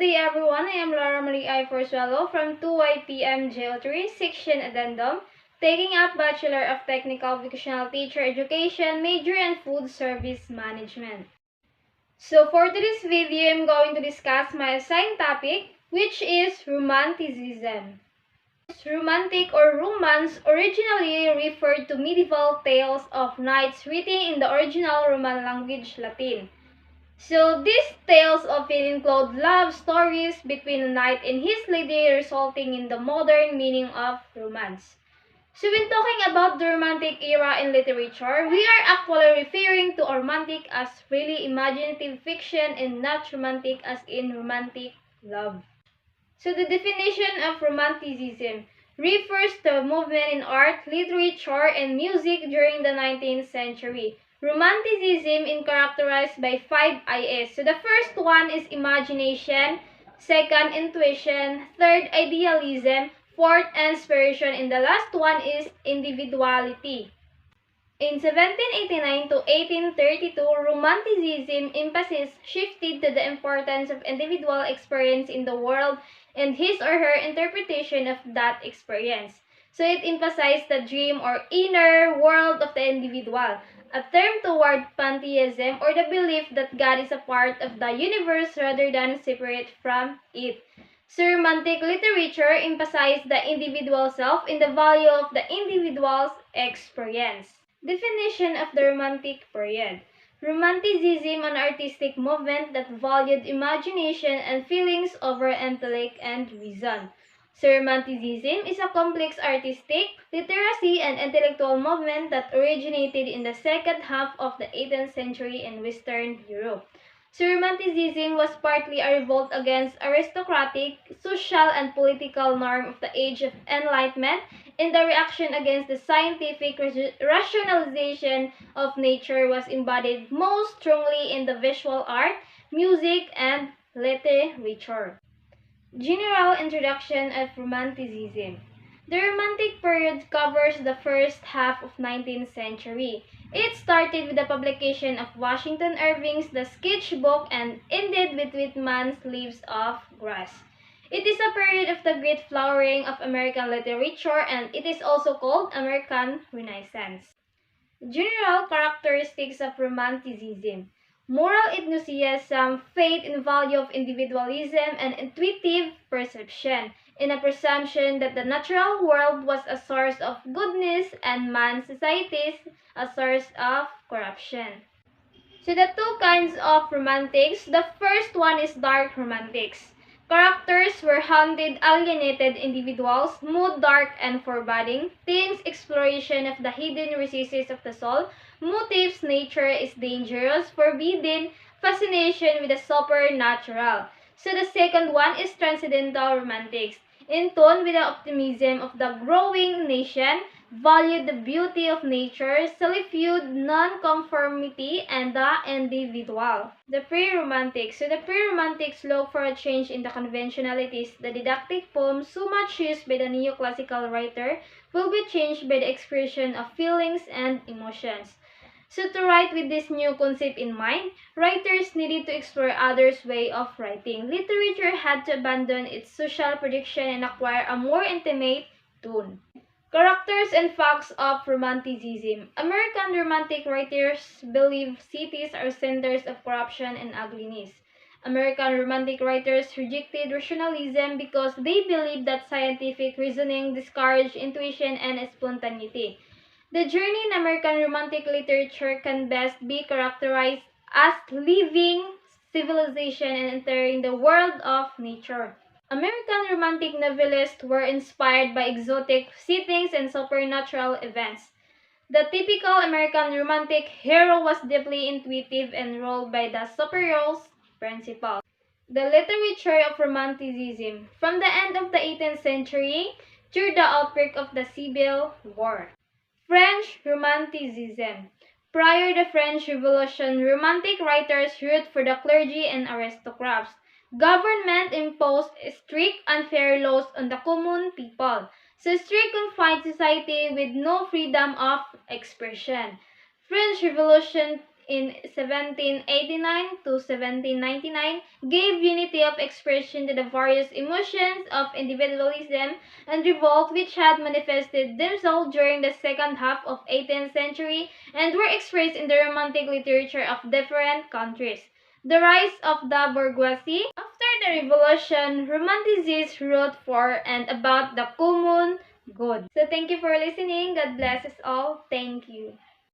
Good day everyone, I am Lara Forsuelo from 2YPM Geometry, Section Addendum, taking up Bachelor of Technical Vocational Teacher Education, major in Food Service Management. So for today's video, I'm going to discuss my assigned topic, which is Romanticism. Romantic or romance originally referred to medieval tales of knights written in the original Roman language Latin. So these tales often include love stories between a knight and his lady, resulting in the modern meaning of romance. So when talking about the Romantic era in literature, we are actually referring to romantic as really imaginative fiction and not romantic as in romantic love. So the definition of Romanticism refers to a movement in art, literature, and music during the 19th century. Romanticism is characterized by 5 Is. So the first one is imagination, second intuition, third idealism, fourth inspiration, and the last one is individuality. In 1789 to 1832, Romanticism emphasis shifted to the importance of individual experience in the world and his or her interpretation of that experience. So it emphasized the dream or inner world of the individual, a term toward pantheism or the belief that God is a part of the universe rather than separate from it. So Romantic literature emphasized the individual self and the value of the individual's experience. Definition of the Romantic period. Romanticism, an artistic movement that valued imagination and feelings over intellect and reason. So Romanticism is a complex artistic, literacy, and intellectual movement that originated in the second half of the 18th century in Western Europe. So Romanticism was partly a revolt against aristocratic, social, and political norm of the Age of Enlightenment and the reaction against the scientific rationalization of nature was embodied most strongly in the visual art, music, and literature. General introduction of Romanticism. The Romantic period covers the first half of 19th century. It started with the publication of Washington Irving's The Sketchbook and ended with Whitman's Leaves of Grass. It is a period of the great flowering of American literature and it is also called American Renaissance. General characteristics of Romanticism. Moral enthusiasm, faith in the value of individualism, and intuitive perception, in a presumption that the natural world was a source of goodness and man's societies a source of corruption. So the two kinds of romantics, the first one is dark romantics. Characters were haunted, alienated individuals, mood dark and foreboding, themes exploration of the hidden recesses of the soul, motives nature is dangerous, forbidden, fascination with the supernatural. So the second one is transcendental romantics, in tune with the optimism of the growing nation, valued the beauty of nature, solitude, non-conformity, and the individual. The pre-romantics. So the pre-romantics look for a change in the conventionalities. The didactic poem, so much used by the neoclassical writer, will be changed by the expression of feelings and emotions. So to write with this new concept in mind, writers needed to explore others' way of writing. Literature had to abandon its social prediction and acquire a more intimate tone. Characters and facts of Romanticism. American Romantic writers believe cities are centers of corruption and ugliness. American Romantic writers rejected rationalism because they believed that scientific reasoning discouraged intuition and spontaneity. The journey in American Romantic literature can best be characterized as leaving civilization and entering the world of nature. American Romantic novelists were inspired by exotic settings and supernatural events. The typical American Romantic hero was deeply intuitive and ruled by the superior's principle. The literature of Romanticism, from the end of the 18th century through the outbreak of the Civil War. French Romanticism. Prior to the French Revolution, Romantic writers wrote for the clergy and aristocrats. Government imposed strict, unfair laws on the common people, so strict confined society with no freedom of expression. French Revolution in 1789 to 1799 gave unity of expression to the various emotions of individualism and revolt which had manifested themselves during the second half of 18th century and were expressed in the romantic literature of different countries. The rise of the bourgeoisie. After the revolution, Romanticists wrote for and about the common good. So thank you for listening. God bless us all. Thank you.